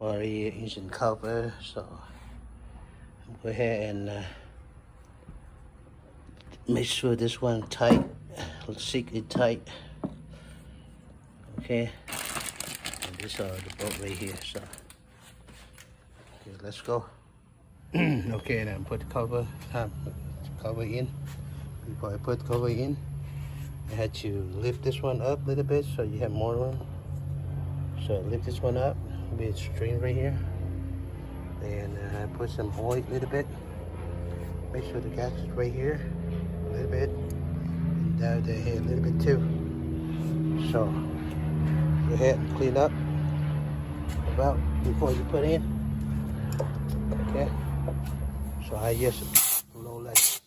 for the engine cover. So go ahead and make sure this one tight. Let's see it tight. Okay, and this the bolt right here. So okay, let's go. Okay, then put the cover in. Before I put the cover in, I had to lift this one up a little bit so you have more room. So lift this one up, be a string right here, and put some oil a little bit. Make sure the gas is right here a little bit, and down there here a little bit too. So go ahead and clean up about before you put in. Okay. So I just blow like this.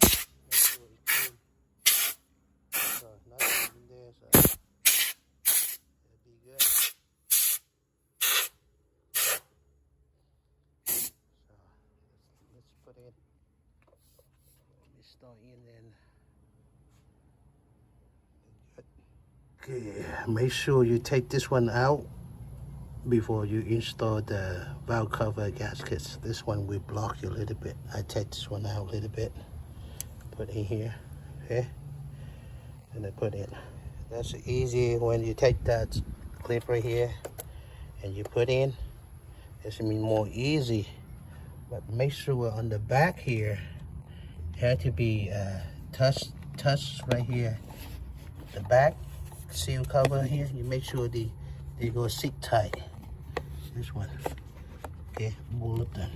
Make sure it's clean. So nothing in there, so it'll be good. So let's put in. Let me start in then. Okay, make sure you take this one out before you install the valve cover gaskets. This one will block you a little bit. I take this one out a little bit, put in here, okay, and I put in. That's easy when you take that clip right here and you put in. It's gonna be more easy, but make sure on the back here it had to be touch right here. The back seal cover here, you make sure they go sit tight. This one, okay, pull up them.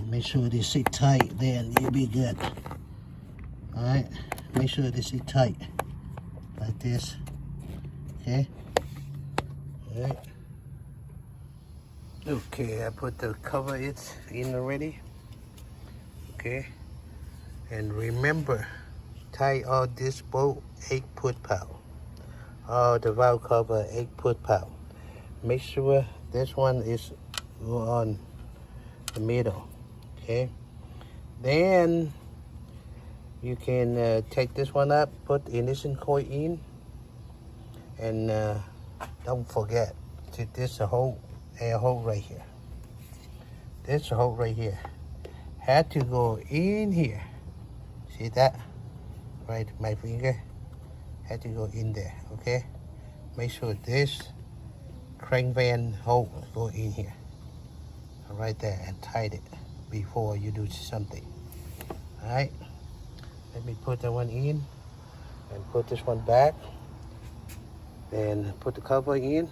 Make sure they sit tight, then you'll be good. All right, make sure they sit tight like this. Okay. All right. Okay, I put the cover in already. Okay, and remember, tie all this bolt 8 foot-pound. All the valve cover 8 foot-pound. Make sure this one is on the middle. Okay, then you can take this one up, put the ignition coil in, and don't forget to this air hole right here. This hole right here had to go in here. See that? Right, my finger had to go in there. Okay, make sure this crank van hole go in here, right there, and tight it before you do something. All right, let me put that one in and put this one back, then put the cover in,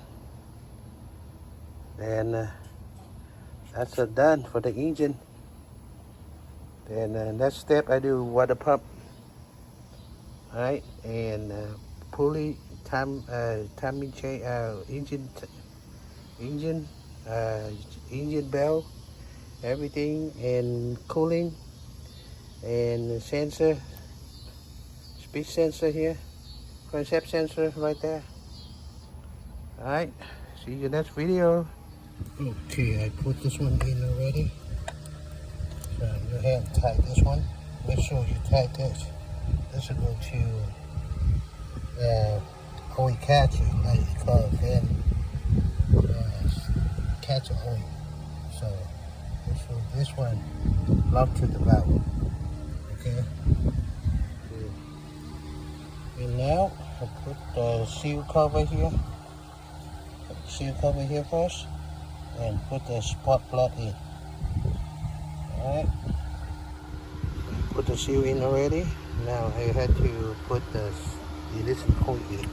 and that's done for the engine. Then next step, I do water pump. All right, and pulley, timing chain, engine bell, everything, and cooling, and sensor, speed sensor here, crankshaft sensor right there. All right, see you next video. Okay, I put this one in already. So you have to tight this one. Make sure you tight this. This will go to oil catcher, like you call it, then catcher oil. So this one lock to the valve. Okay. And now I put the seal cover here. Seal cover here first, and put the spark plug in. All right. Put the seal in already. Now I had to put the ignition coil in.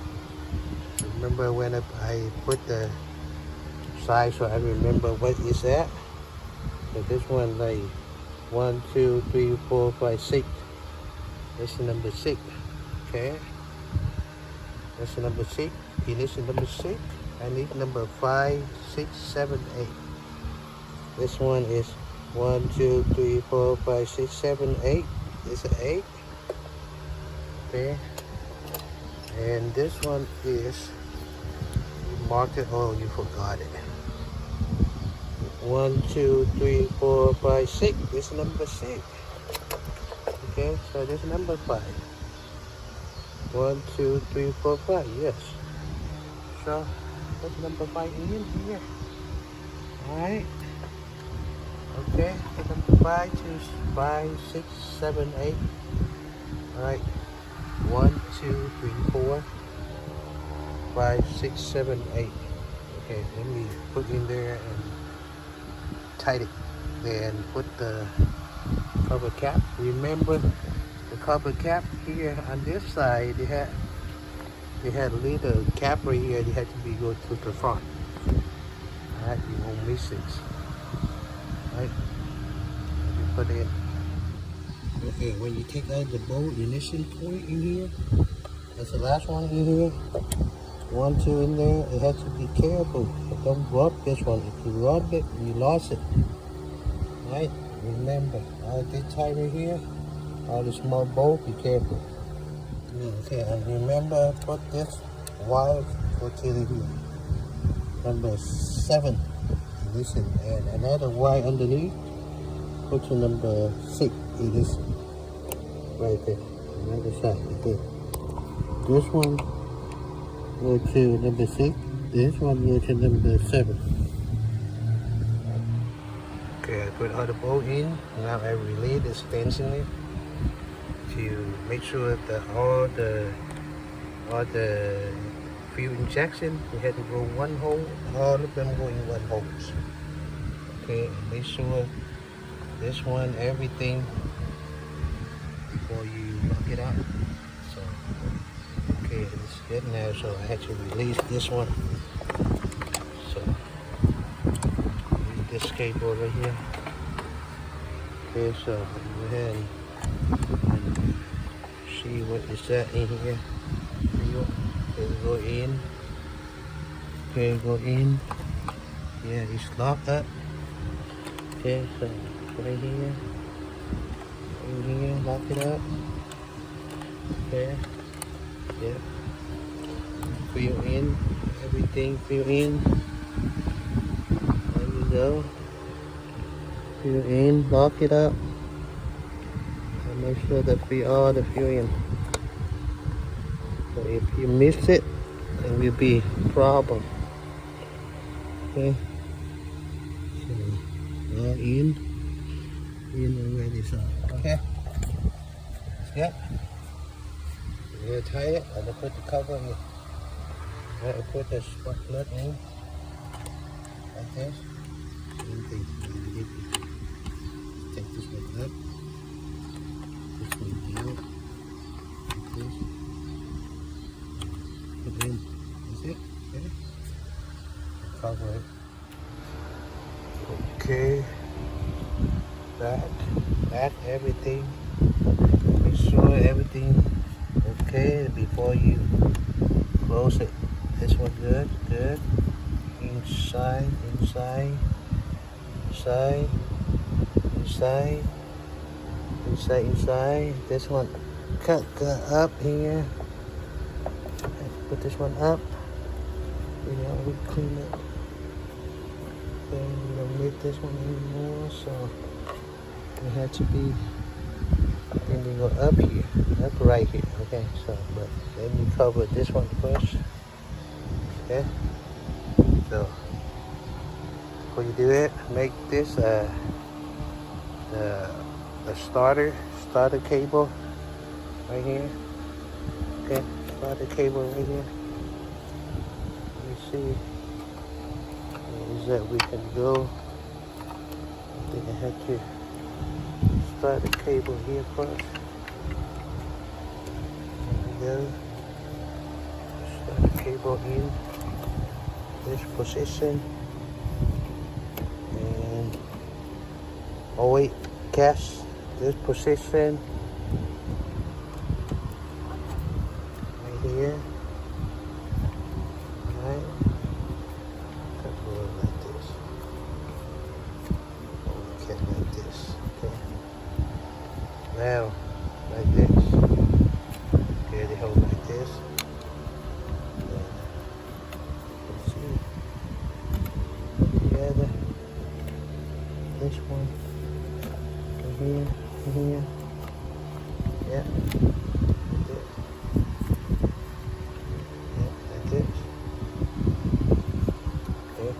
Remember when I put the size, so I remember what is that. So this one like 1, 2, 3, 4, 5, 6. This is number 6. Okay. That's number 6. Ignition number 6. I need number 5, 6, 7, 8. This one is 1, 2, 3, 4, 5, 6, 7, 8. It's an 8. Okay. And this one is marked it. Oh, you forgot it. 1, 2, 3, 4, 5, 6. This is number 6. Okay, so this is number 5. 1, 2, 3, 4, 5. Yes. So that's number 5 in here. Alright. Okay, put number 5, 2, 5, 6, 7, 8. Alright. 1, 2, 3, 4, 5, 6, 7, 8. Okay, let me put in there and tight it. Then put the cover cap. Remember the cover cap here on this side, they had a little cap right here. They had to be go to the front. Alright, you won't miss it. Alright, you put it in. Okay, when you take out the bolt ignition point in here, that's the last one in here. 1, 2 in there. You have to be careful. Don't rub this one. If you rub it, you lost it. Right? Remember, all this tight right here, all the small bolt, be careful. Okay, and remember, put this wire go to the here. Number 7. Listen, and another wire underneath. Go to number 6. It is right there. Another side. Okay. This one go to number 6. This one go to number 7. Okay, I put all the bolt in. Now I relay this tension in to make sure that all the fuel injection, we had to go one hole. All of them go in one hole. Okay, make sure this one, everything before you lock it out. So, okay, it's good now. So I had to release this one. So, use this cable over here. Okay, so go ahead and see what is that in here. Okay, go in. Okay, go in. Yeah, it's locked up. Okay, so right here, in here, lock it up. Okay, yeah. Fill in, everything fill in. There you go. Fill in, lock it up. And make sure that all the fill in. So if you miss it, it will be a problem. Okay. So in already, so okay. It's good. You're gonna tie it and I put the cover in. I put the spark plug in like this. Same thing. Take this one up. This one out. Like this. Put in. That's it. Okay. Cover it. Okay. Back everything. Make sure everything okay before you close it. This one good. Inside. This one cut up here. Put this one up. We clean it. Okay, we don't need this one anymore, so it had to be, then you go up here, up right here. Okay, so but then you cover this one first. Okay, so before you do it, make this the starter cable right here. Okay, starter cable right here. Let me see. Is that we can go. I think I had to start the cable here first. There we go. Start the cable in this position. And oh wait, catch this position right here. Alright. Now, like this. Okay, they hold like this. Let's see. Put together. This one. Here. Yeah. Like this. Yeah, like this. Okay.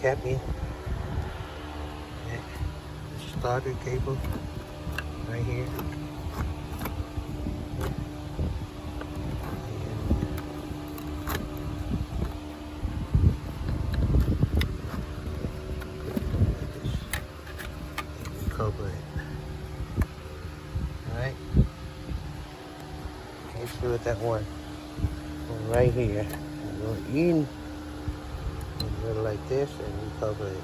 cap in. Okay. The starter cable right here. Cover it. Alright. Make sure that one right here. Go in and go like this and we cover it.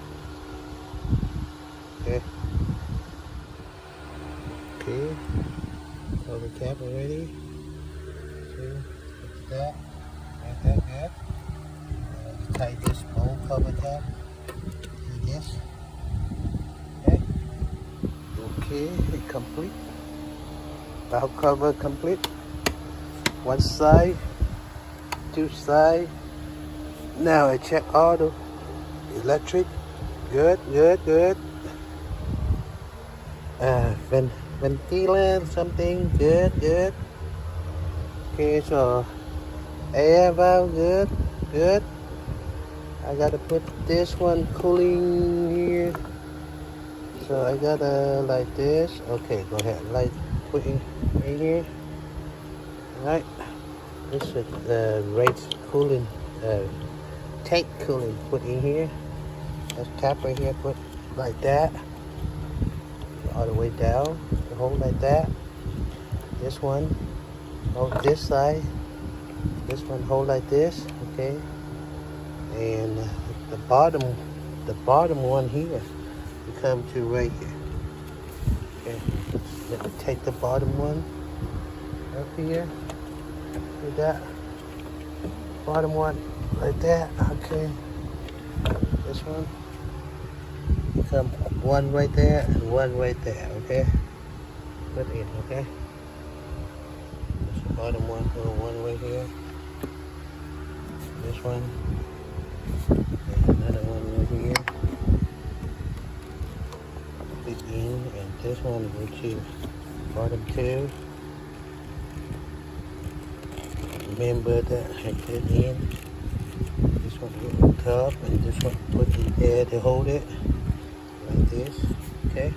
Okay. Okay. Cover cap already. See? Like that. Like that good. Tie this bone cover cap. Like this. Okay. Okay, complete. Valve cover complete. One side, two side. Now I check all the electric. Good, good, good. Ventilator, something good, good. Okay, so air valve, good, good. I gotta put this one cooling here. So I gotta like this. Okay, go ahead. Like put in right here. Right. This is the rates cooling, tank cooling. Put in here. This cap right here. Put like that. All the way down. Hold like that. This one hold this side. This one hold like this. Okay. And the bottom one here. You come to right here. Okay. Let me take the bottom one up here. Do that. Bottom one like that. Okay. This one. Come one right there and one right there. Okay. Put in. Okay. This the bottom one. Go one right here. This one. And another one right here. Put in, and this one go to bottom two. Remember that I put in. This one go on top, and this one put in there to hold it. Like this. Okay.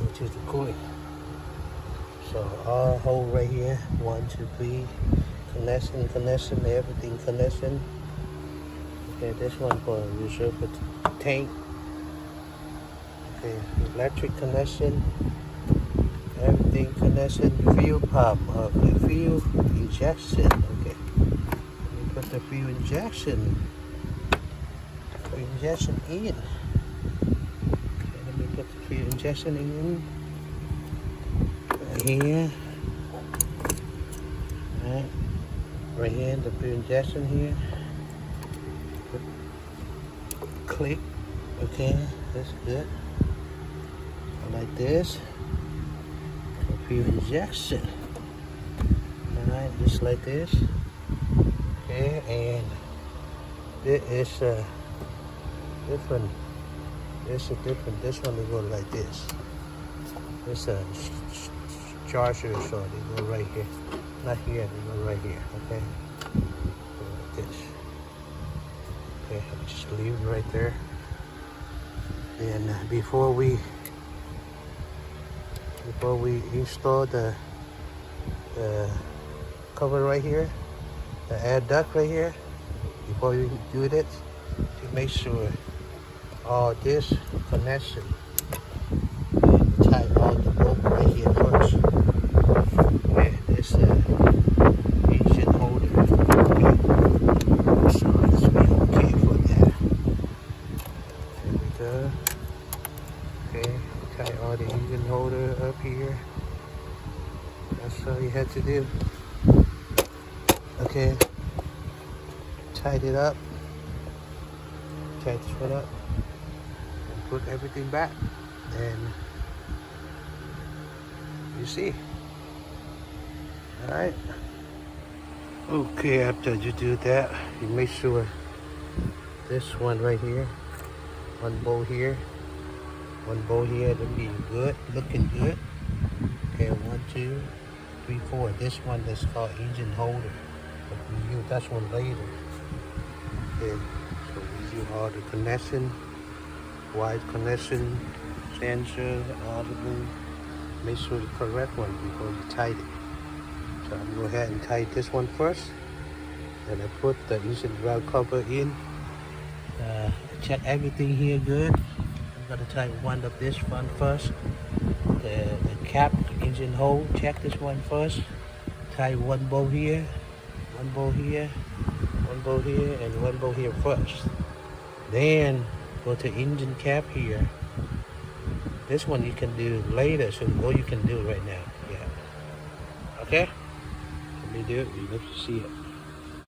Which is the cooling. So all hold right here. 1, 2, 3. Connection, everything connection. Okay, this one for reserve for tank. Okay, electric connection. Everything connection. Fuel pump. Okay, fuel injection. Okay. Let me put the fuel injection. In. Okay, let me put the fuel injection in. Right here. Alright. Right here, the fuel injection here. Click. Okay, that's good. Like this. Fuel injection. Alright, just like this. Okay, and this is different. This is different. This one will go like this. This charger, so they go right here. Not here, they go right here. Okay, go like this. Okay, I'll just leave it right there. And before we install the cover right here, the air duct right here, before you do that, to make sure all this connection, tie all the bolt right here first. Okay, this engine holder. Okay. So let's be okay for that. There we go. Okay, tie all the engine holder up here. That's all you had to do. Okay, tied it up. Tie this one up. And put everything back. And you see. Alright. Okay, after you do that, you make sure this one right here, one bolt here, one bolt here to be good, looking good. Okay, 1, 2, 3, 4. This one is called engine holder. But we use that one later. Okay, so we you all the connection, wide connection, sensor, all the things. Make sure the correct one before you tighten it. So I'm gonna go ahead and tighten this one first. Then I put the engine valve cover in. Check everything here good. I'm gonna tighten one of this one first. The cap, the engine hole, check this one first. Tighten one bolt here, one bolt here, one bolt here, and one bolt here first. Then go to engine cap here. This one you can do later, so or you can do it right now. Yeah. Okay? Let me do it. You let me see it.